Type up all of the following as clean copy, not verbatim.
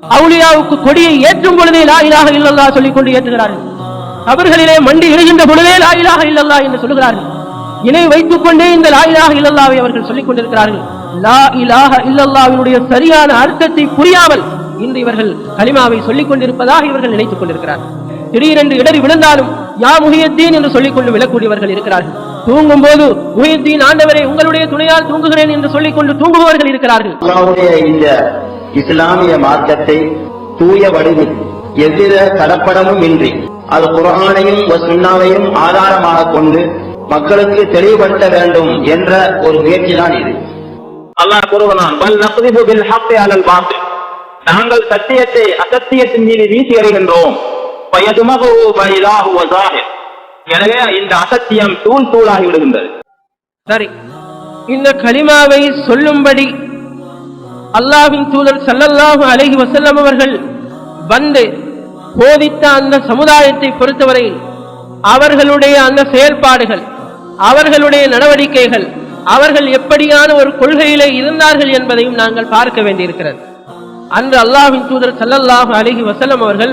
அவுலியாவுக்கு கொடியை ஏற்றும் பொழுதே லா இலாஹ இல்லல்லாஹ் சொல்லிக் கொண்டு ஏற்றுகிறார்கள். அவர்களிலே மண்டி இடுகின்ற பொழுதே லா இலாஹ இல்லல்லாஹ் என்று சொல்லுகிறார்கள். இணை வைத்துக் கொண்டே இந்த லா இலாஹ இல்லல்லாஹ்வை அவர்கள் சொல்லிக் கொண்டிருக்கிறார்கள். லா இலாஹ இல்லல்லாஹ்வினுடைய சரியான அர்த்தத்தை புரியாமல் இன்று இவர்கள் கலிமாவை சொல்லிக் கொண்டிருப்பதாக இவர்கள் நினைத்துக் கொண்டிருக்கிறார்கள். திடீரென்று இடறி விழுந்தாலும் யா முஹியத்தீன் என்று சொல்லிக் கொண்டு விழக்கூடியவர்கள் இருக்கிறார்கள். தூங்கும் போது முஹியத்தீன் ஆண்டவரே உங்களுடைய துணையால் தூங்குகிறேன் என்று சொல்லிக் கொண்டு தூங்குபவர்கள் இருக்கிறார்கள். அல்லாஹ்வுடைய இந்த இஸ்லாமிய மார்க்கத்தை தூய வடிவில் எவ்வித கலப்படமும் இன்றி அது குர்ஆனையும் சுன்னாவையும் ஆதாரமாக கொண்டு மக்களுக்கு தெளிவுபடுத்த வேண்டும் என்ற ஒரு முயற்சிதான் இது. அல்லாஹ் கூறுகிறான், பல் நக்திபு பில் ஹக்கி அலல் பாத்தில், நாங்கள் சத்தியத்தை அசத்தியத்தின் மீது வீசி எறிகின்றோம். ஃபயதுமஹு ஃபைதாஹு வஸாஹிர், எனவே இந்த அசத்தியம் தூள் தூளாகி விடுகின்றது. சரி, இந்த கலிமாவை சொல்லும்படி அல்லாஹ்வின் தூதர் ஸல்லல்லாஹு அலைஹி வஸல்லம் அவர்கள் வந்து போதித்த அந்த சமுதாயத்தை பொறுத்தவரையில் அவர்களுடைய அந்த செயல்பாடுகள், அவர்களுடைய நடவடிக்கைகள், அவர்கள் எப்படியான ஒரு கொள்கையிலே இருந்தார்கள் என்பதையும் நாங்கள் பார்க்க வேண்டியிருக்கிறது. அன்று அல்லாஹ்வின் தூதர் ஸல்லல்லாஹு அலைஹி வஸல்லம் அவர்கள்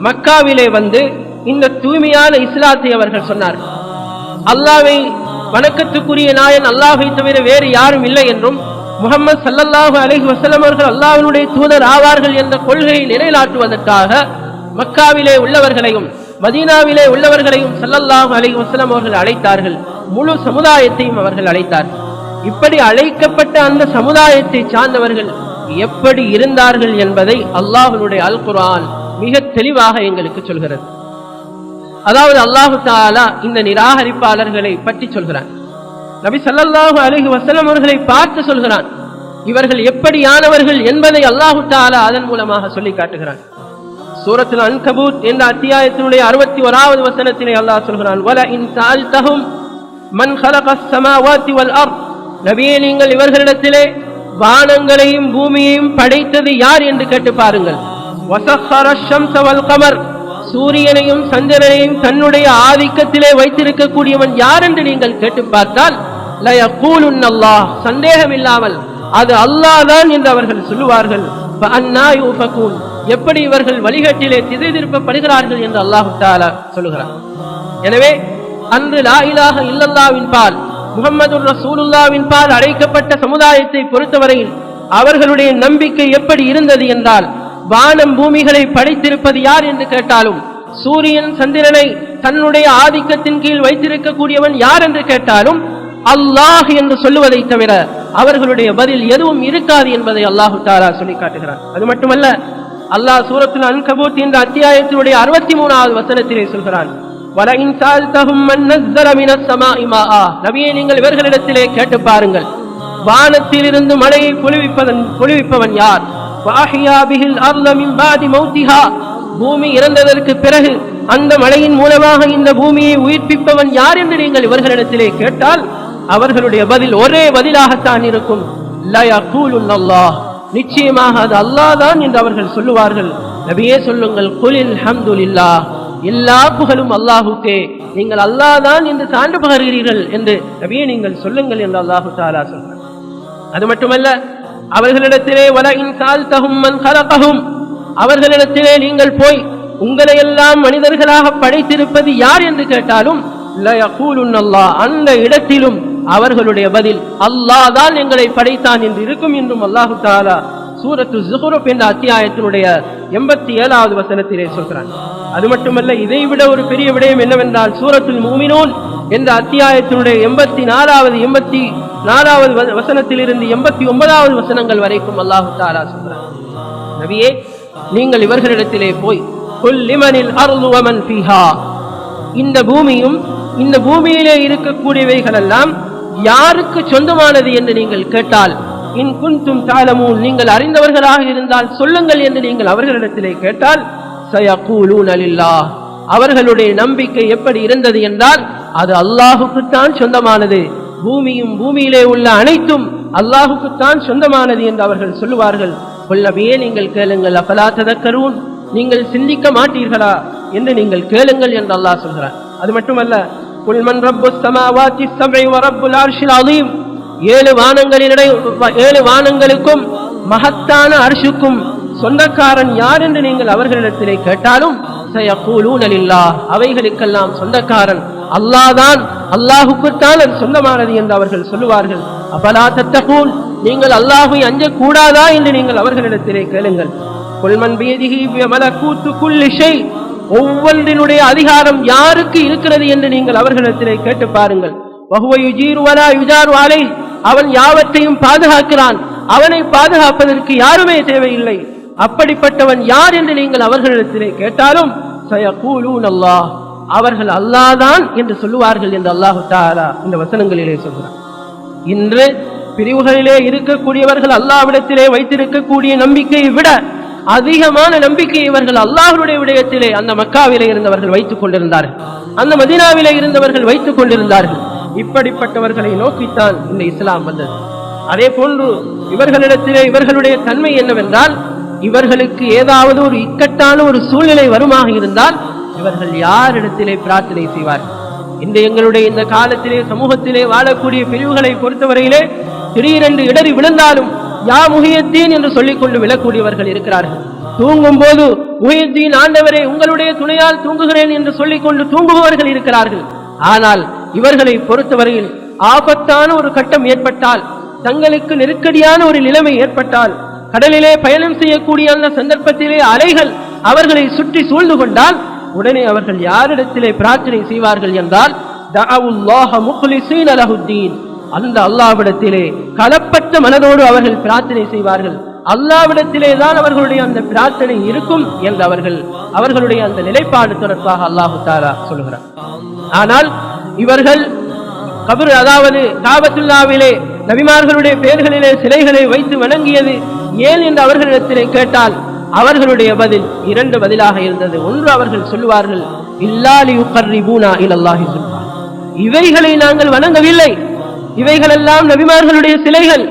மக்காவிலே வந்து இந்த தூய்மையான இஸ்லாத்தை அவர்கள் சொன்னார்கள். அல்லாஹ்வை வணக்கத்துக்குரிய நாயன் அல்லாஹ்வை தவிர வேறு யாரும் இல்லை என்றும் முஹம்மது ஸல்லல்லாஹு அலைஹி வஸல்லம் அவர்கள் அல்லாஹ்வினுடைய தூதர் ஆவார்கள் என்ற கொள்கையை நிலைநாட்டுவதற்காக மக்காவிலே உள்ளவர்களையும் மதீனாவிலே உள்ளவர்களையும் ஸல்லல்லாஹு அலைஹி வஸல்லம் அவர்கள் அழைத்தார்கள். முழு சமுதாயத்தையும் அவர்கள் அழைத்தார்கள். இப்படி அழைக்கப்பட்ட அந்த சமுதாயத்தை சார்ந்தவர்கள் எப்படி இருந்தார்கள் என்பதை அல்லாஹ்வுடைய அல் குர்ஆன் மிக தெளிவாக எங்களுக்கு சொல்கிறது. அதாவது அல்லாஹு தஆலா இந்த நிராகரிப்பாளர்களை பற்றி சொல்கிறான். நபி ஸல்லல்லாஹு அலைஹி வஸல்லம் அவர்களை பார்த்து சொல்கிறான். இவர்கள் எப்படியானவர்கள் என்பதை அல்லாஹு தஆலா அதன் மூலமாக சொல்லி காட்டுகிறான். சூரத்துல் அன்கபூத் என்ற அத்தியாயத்தினுடைய 61வது வசனத்திலே அல்லாஹ் சொல்கிறான், வல இன் தஅல்தஹும் மன் ஹலகஸ் ஸமாவாதி வல் அர்த், நபியே நீங்கள் இவர்களிடத்திலே வானங்களையும் பூமியையும் படைத்தது யார் என்று கேட்டு பாருங்கள். வஸஹரஷ் ஷம்ஸ வல் கமர், சூரியனையும் சந்திரனையும் தன்னுடைய ஆதிக்கத்திலே வைத்திருக்கக்கூடியவன் யார் என்று நீங்கள் கேட்டு பார்த்தால் லயகூலுன் அல்லாஹ், சந்தேகம் இல்லாமல் அது அல்லாஹ் தான் என்று அவர்கள் சொல்லுவார்கள். ஃபஅன்னா யூஃபகூன், எப்படி இவர்கள் வழிகட்டிலே திசை திருப்பப்படுகிறார்கள் என்று அல்லாஹ் தஆலா சொல்லுகிறார். எனவே அன்று லா இலாஹ இல்லல்லாஹ்வின் பால் முஹம்மதுர் ரசூலுல்லாஹ்வின் பால் அழைக்கப்பட்ட சமுதாயத்தை பொறுத்தவரையில் அவர்களுடைய நம்பிக்கை எப்படி இருந்தது என்றால், வானம் பூமிகளை படைத்திருப்பது யார் என்று கேட்டாலும், சூரியன் சந்திரனை தன்னுடைய ஆதிக்கத்தின் கீழ் வைத்திருக்கக்கூடியவன் யார் என்று கேட்டாலும் அல்லாஹ் என்று சொல்லுவதை தவிர அவர்களுடைய பதில் எதுவும் இருக்காது என்பதை அல்லாஹு தஆலா சொல்லி காட்டுகிறான். அது மட்டுமல்ல, அல்லாஹ் சூரத்துல் அன்கபூத் என்ற அத்தியாயத்தினுடைய 63வது வசனத்திலே சொல்கிறான், வலஇன் ஸஅல்தஹும் மன் நஸ்ஸல மினஸ் ஸமாஇ மாஆ, நபியே நீங்கள் இவர்களிடத்திலே கேட்டு பாருங்கள், வானத்திலிருந்து மழையை பொழிவிப்பவன் யார்? வஅஹ்யா பிஹில் அர்த மின் பாதி மௌத்திஹா, பூமி இறந்ததற்கு பிறகு அந்த மழையின் மூலமாக இந்த பூமியை உயிர்ப்பிப்பவன் யார் என்று நீங்கள் இவர்களிடத்திலே கேட்டால் அவர்களுடைய பதில் ஒரே பதிலாகத்தான் இருக்கும், லயகூலுன் அல்லாஹ், நிச்சயமாக அது அல்லாஹ் தான் என்று அவர்கள் சொல்லுவார்கள். நபியே சொல்லுங்கள், குலில் ஹம்துலில்லாஹ், எல்லா புகழும் அல்லாஹுக்கே, நீங்கள் அல்லாஹ் தான் என்று சான்று பகர்கிறீர்கள் என்று நபியே நீங்கள் சொல்லுங்கள் என்று அல்லாஹு தஆலா சொல்றார். அது மட்டுமல்ல, அவர்களிடத்திலே வல இன் ஸஅல்தஹும் மன் ஹலகஹும், அவர்களிடத்திலே நீங்கள் போய் உங்களை எல்லாம் மனிதர்களாக படைத்திருப்பது யார் என்று கேட்டாலும் லயகூலுன் அல்லாஹ், அந்த இடத்திலும் அவர்களுடைய பதில் அல்லாஹ் தான் எங்களை படைத்தான் என்று இருக்கும் என்றும் அல்லாஹு தஆலா சூரத்து ஸுஹ்ருஃப் என்ற அத்தியாயத்தினுடைய 87வது வசனத்திலே சொல்கிறான். அது மட்டுமல்ல, இதைவிட ஒரு பெரிய விடயம் என்னவென்றால், சூரத்துல் முஃமினூன் என்ற அத்தியாயத்தினுடைய 84வது வசனத்திலிருந்து 89வது வசனங்கள் வரைக்கும் அல்லாஹு தஆலா சொல்கிறான், நபியே நீங்கள் இவர்களிடத்திலே போய் குல் லிமனில் அர்து வமன் ஃபீஹா, இந்த பூமியும் இந்த பூமியிலே இருக்கக்கூடியவைகள் எல்லாம் யாருக்கு சொந்தமானது என்று நீங்கள் கேட்டால், இன் குன்தும் தஅலமூன், நீங்கள் அறிந்தவர்களாக இருந்தால் சொல்லுங்கள் என்று நீங்கள் அவர்களிடத்திலே கேட்டால், சயகூலூன லில்லாஹ், அவர்களுடைய நம்பிக்கை எப்படி இருந்தது என்றால் அது அல்லாஹுக்குத்தான் சொந்தமானது, பூமியும் பூமியிலே உள்ள அனைத்தும் அல்லாஹுக்குத்தான் சொந்தமானது என்று அவர்கள் சொல்லுவார்கள். நபியே நீங்கள் கேளுங்கள், அஃபலா ததக்கரூன், நீங்கள் சிந்திக்க மாட்டீர்களா என்று நீங்கள் கேளுங்கள் என்று அல்லாஹ் சொல்கிறார். அது மட்டுமல்ல, குல் மன் ரப்புஸ் ஸமாவாத்தி ஸப்இ வ ரப்புல் அர்ஷில் அஸீம், 7 வானங்களுக்கும் மகத்தான அர்ஷுக்கும் சொந்தக்காரன் யார் என்று நீங்கள் அவர்களிடத்திலே கேட்டாலும் சயகூலூன லில்லாஹ், அவைகளுக்கெல்லாம் சொந்தக்காரன் அல்லாஹ்தான், அல்லாஹுக்குத்தான் அது சொந்தமானது என்று அவர்கள் சொல்லுவார்கள். அபலா தத்தகூன், நீங்கள் அல்லாஹ்வை அஞ்சக்கூடாதா என்று நீங்கள் அவர்களிடத்திலே கேளுங்கள். குல்மன் பியதிஹி மலக்கூத்து குல்லி ஷை, ஒவ்வொன்றினுடைய அதிகாரம் யாருக்கு இருக்கிறது என்று நீங்கள் அவர்களிடத்திலே கேட்டு பாருங்கள். வஹுவ யுஜீரு வலா யுஜாரு அலைஹ், அவன் யாவற்றையும் பாதுகாக்கிறான், அவனை பாதுகாப்பதற்கு யாருமே தேவையில்லை. அப்படிப்பட்டவன் யார் என்று நீங்கள் அவர்களிடத்திலே கேட்டாலும் சயகூலூன அல்லாஹ், அவர்கள் அல்லாஹ்தான் என்று சொல்லுவார்கள் என்று அல்லாஹ் தஆலா இந்த வசனங்களிலே சொல்கிறார். இன்று பிரிவுகளிலே இருக்கக்கூடியவர்கள் அல்லாஹ்விடத்திலே வைத்திருக்கக்கூடிய நம்பிக்கையை விட அதிகமான நம்பிக்கையை இவர்கள் அல்லாஹ்வுடைய விடயத்திலே அந்த மக்காவிலே இருந்தவர்கள் வைத்துக் கொண்டிருந்தார்கள், அந்த மதீனாவிலே இருந்தவர்கள் வைத்துக் கொண்டிருந்தார்கள். இப்படிப்பட்டவர்களை நோக்கித்தான் இந்த இஸ்லாம் வந்தது. அதே போன்று இவர்களிடத்திலே இவர்களுடைய தன்மை என்னவென்றால், இவர்களுக்கு ஏதாவது ஒரு இக்கட்டான ஒரு சூழ்நிலை வருமாக இருந்தால் இவர்கள் யாரிடத்திலே பிரார்த்தனை செய்வார்கள்? இந்த எங்களுடைய இந்த காலத்திலே சமூகத்திலே வாழக்கூடிய பிரிவுகளை பொறுத்தவரையிலே திடீரென்று இடறி விழுந்தாலும் யா முஹியத்தீன் என்று சொல்லிக்கொண்டு விழக்கூடியவர்கள் இருக்கிறார்கள். தூங்கும் போது முஹியத்தீன் ஆண்டவரே உங்களுடைய துணையால் தூங்குகிறேன் என்று சொல்லிக்கொண்டு தூங்குபவர்கள் இருக்கிறார்கள். ஆனால் இவர்களை பொறுத்தவரையில் ஆபத்தான ஒரு கட்டம் ஏற்பட்டால், தங்களுக்கு நெருக்கடியான ஒரு நிலைமை ஏற்பட்டால், கடலிலே பயணம் செய்யக்கூடிய அந்த சந்தர்ப்பத்திலே அலைகள் அவர்களை சுற்றி சூழ்ந்து கொண்டால் உடனே அவர்கள் யாரிடத்திலே பிரார்த்தனை செய்வார்கள் என்றால் தஅவுல்லாஹ முக்லிஸீன லஹுத்தீன், அந்த அல்லாஹ்விடத்திலே களப்பட்ட மனதோடு அவர்கள் பிரார்த்தனை செய்வார்கள். அல்லாஹ்விடத்திலே தான் அவர்களுடைய அந்த பிரார்த்தனை இருக்கும் என்று அவர்களுடைய அந்த நிலைப்பாடு தொடர்பாக அல்லாஹ் தஆலா சொல்கிறார். ஆனால் இவர்கள் கபர், அதாவது காபத்துல்லாவிலே நபிமார்களுடைய பெயர்களிலே சிலைகளை வைத்து வணங்கியது ஏன் என்று அவர்களிடத்திலே கேட்டால் அவர்களுடைய பதில் இரண்டு பதிலாக இருந்தது. ஒன்று, அவர்கள் சொல்லுவார்கள் இல்லா லியுகர்ரிபூனா இலல்லாஹி ஸுல்ஃபா, இவைகளை நாங்கள் வணங்கவில்லை, இவைகளெல்லாம் நபிமார்களுடைய சிலைகள்,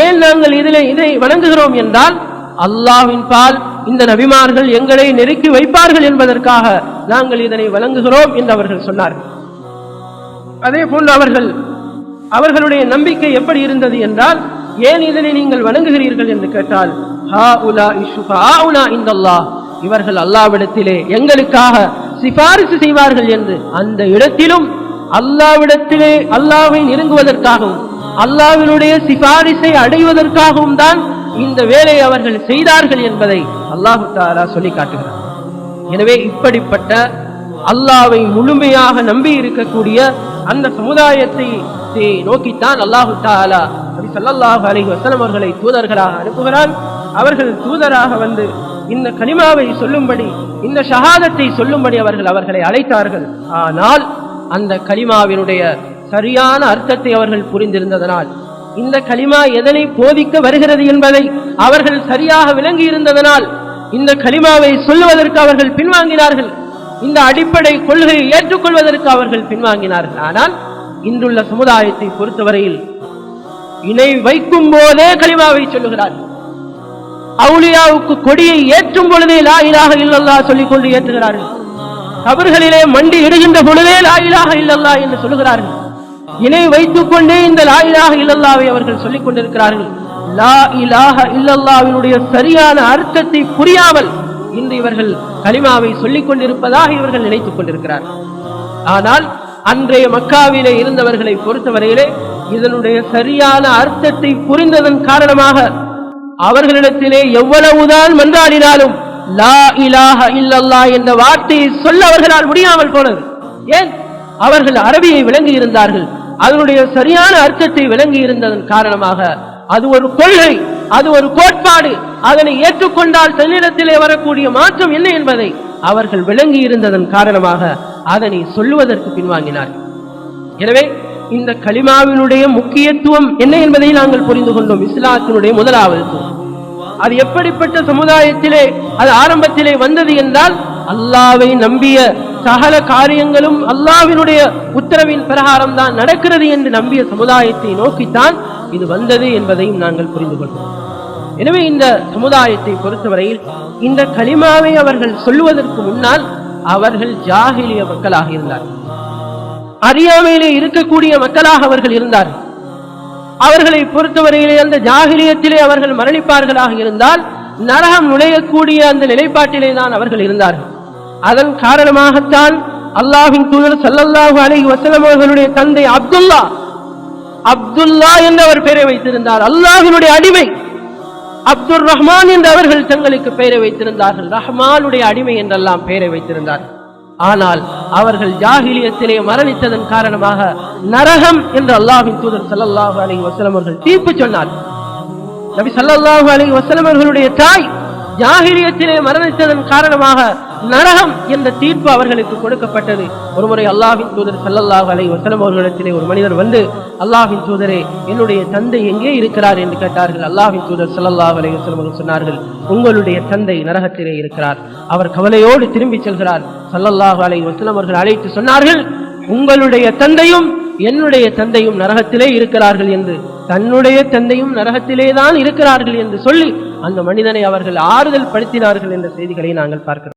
ஏன் நாங்கள் இதை வணங்குகிறோம் என்றால் அல்லாஹ்வின் பால் இந்த நபிமார்கள் எங்களை நெருக்கி வைப்பார்கள் என்பதற்காக நாங்கள் இதனை வணங்குகிறோம் என்று அவர்கள் சொன்னார்கள். அதே போன்று அவர்களுடைய நம்பிக்கை எப்படி இருந்தது என்றால், ஏன் இதனை நீங்கள் வணங்குகிறீர்கள் என்று கேட்டால் ஹாஉலாஇ ஷுஃபஆஉனா இன்தல்லாஹ், இவர்கள் அல்லாஹ்விடத்திலே எங்களுக்காக சிபாரிசு செய்வார்கள் என்று அந்த இடத்திலும் அல்லாஹ்விடத்திலே அல்லாஹ்வை நெருங்குவதற்காகவும் அல்லாஹ்வினுடைய சிபாரிசை அடைவதற்காகவும் தான் இந்த வேலையை அவர்கள் செய்தார்கள் என்பதை அல்லாஹ் தஆலா சொல்லி காட்டுகிறார். எனவே இப்படிப்பட்ட அல்லாஹ்வை முழுமையாக நம்பி இருக்கக்கூடிய அந்த சமுதாயத்தை நோக்கித்தான் அல்லாஹ் தஆலா நபி ஸல்லல்லாஹு அலைஹி வஸல்லம் அவர்களை தூதர்களாக அனுப்புகிறான். அவர்கள் தூதராக வந்து இந்த கலிமாவை சொல்லும்படி, இந்த ஷஹாதத்தை சொல்லும்படி அவர்களை அழைத்தார்கள். ஆனால் அந்த கலிமாவினுடைய சரியான அர்த்தத்தை அவர்கள் புரிந்திருந்ததனால், இந்த கலிமா எதனை போதிக்க வருகிறது என்பதை அவர்கள் சரியாக விளங்கி இருந்ததனால் இந்த கலிமாவை சொல்லுவதற்கு அவர்கள் பின்வாங்கினார்கள். இந்த அடிப்படை கொள்கையை ஏற்றுக்கொள்வதற்கு அவர்கள் பின்வாங்கினார்கள். ஆனால் இன்றுள்ள சமுதாயத்தை பொறுத்தவரையில் இணை வைக்கும் போதே கலிமாவை சொல்லுகிறார்கள். அவுலியாவுக்கு கொடியை ஏற்றும் பொழுதே லா இலாஹ இல்லல்லாஹ் சொல்லிக் கொண்டு ஏற்றுகிறார்கள். கபர்களிலே மண்டி இடுகின்ற பொழுதே லா இலாஹ இல்லல்லாஹ் என்று சொல்லுகிறார்கள். இணை வைத்துக் கொண்டே இந்த லா இலாஹ இல்லல்லாஹ்வை அவர்கள் சொல்லிக் கொண்டிருக்கிறார்கள். லா இலாஹ இல்லல்லாஹ்வினுடைய சரியான அர்த்தத்தை புரியாமல் இன்று இவர்கள் கலிமாவை சொல்லிக் கொண்டிருப்பதாக இவர்கள் நினைத்துக் கொண்டிருக்கிறார்கள். ஆனால் அன்றைய மக்காவிலே இருந்தவர்களை பொறுத்தவரையிலே இதனுடைய சரியான அர்த்தத்தை புரிந்ததன் காரணமாக அவர்களிடத்திலே எவ்வளவுதான் மன்றாடினாலும் லா இலாஹ இல்லல்லாஹ் என்ற வார்த்தையை சொல்ல அவர்களால் முடியாமல் போனது. ஏன்? அவர்கள் அரபியை விளங்கி இருந்தார்கள். அதனுடைய சரியான அர்த்தத்தை விளங்கி இருந்ததன் காரணமாக அது ஒரு கொள்கை, அது ஒரு கோட்பாடு, அதனை ஏற்றுக்கொண்டால் தன்னிடத்திலே வரக்கூடிய மாற்றம் என்ன என்பதை அவர்கள் விளங்கி இருந்ததன் காரணமாக அதனை சொல்லுவதற்கு பின்வாங்கினார். எனவே இந்த கலிமாவினுடைய முக்கியத்துவம் என்ன என்பதை நாங்கள் புரிந்து கொண்டோம். இஸ்லாத்தினுடைய முதலாவது அது எப்படிப்பட்ட சமுதாயத்திலே அது ஆரம்பத்திலே வந்தது என்றால், அல்லாஹ்வை நம்பிய சகல காரியங்களும் அல்லாஹ்வினுடைய உத்தரவின் பிரகாரம் தான் நடக்கிறது என்று நம்பிய சமுதாயத்தை நோக்கித்தான் இது வந்தது என்பதையும் நாங்கள் புரிந்து கொள்வோம். எனவே இந்த சமுதாயத்தை பொறுத்தவரையில் இந்த கலிமாவை அவர்கள் சொல்லுவதற்கு முன்னால் அவர்கள் ஜாஹிலிய மக்களாக இருந்தார்கள், அறியாமையிலே இருக்கக்கூடிய மக்களாக அவர்கள் இருந்தார்கள். அவர்களை பொறுத்தவரையிலே அந்த ஜாஹிலியத்திலே அவர்கள் மரணிப்பார்களாக இருந்தால் நரகம் நுழையக்கூடிய அந்த நிலைப்பாட்டிலே தான் அவர்கள் இருந்தார்கள். அதன் காரணமாகத்தான் அல்லாஹ்வின் தூதர் ஸல்லல்லாஹு அலைஹி வஸல்லம் அவர்களுடைய தந்தை அப்துல்லா என்று அவர் பெயரை வைத்திருந்தார். அல்லாஹ்வினுடைய அடிமை அப்துர் ரஹ்மான் என்று அவர்கள் தங்களுக்கு பெயரை வைத்திருந்தார்கள். ரஹ்மானுடைய அடிமை என்றெல்லாம் பெயரை வைத்திருந்தார்கள். ஆனால் அவர்கள் ஜாஹிலியத்திலே மரணித்ததன் காரணமாக நரகம் என்று அல்லாஹ்வின் தூதர் ஸல்லல்லாஹு அலைஹி வஸல்லம் அவர்கள் தீர்ப்பு சொன்னார். நபி ஸல்லல்லாஹு அலைஹி வஸல்லம் அவர்களுடைய தாய் ஜாஹிலியத்திலே மரணித்ததன் காரணமாக நரகம் என்ற தீர்ப்பு அவர்களுக்கு கொடுக்கப்பட்டது. ஒருமுறை அல்லாஹ்வின் தூதர் ஸல்லல்லாஹு அலைஹி வஸல்லம் அவர்களிடத்திலே ஒரு மனிதர் வந்து, அல்லாஹ்வின் தூதரே, என்னுடைய தந்தை எங்கே இருக்கிறார் என்று கேட்டார்கள். அல்லாஹ்வின் தூதர் ஸல்லல்லாஹு அலைஹி வஸல்லம் அவர்கள் சொன்னார்கள், உங்களுடைய தந்தை நரகத்திலே இருக்கிறார், அவர் கவலையோடு திரும்பி செல்கிறார். ஸல்லல்லாஹு அலைஹி வஸல்லம் அவர்கள் அழைத்து சொன்னார்கள், உங்களுடைய தந்தையும் என்னுடைய தந்தையும் நரகத்திலே இருக்கிறார்கள் என்று, தன்னுடைய தந்தையும் நரகத்திலே தான் இருக்கிறார்கள் என்று சொல்லி அந்த மனிதனை அவர்கள் ஆறுதல் படுத்தினார்கள் என்ற செய்திகளை நாங்கள் பார்க்கிறோம்.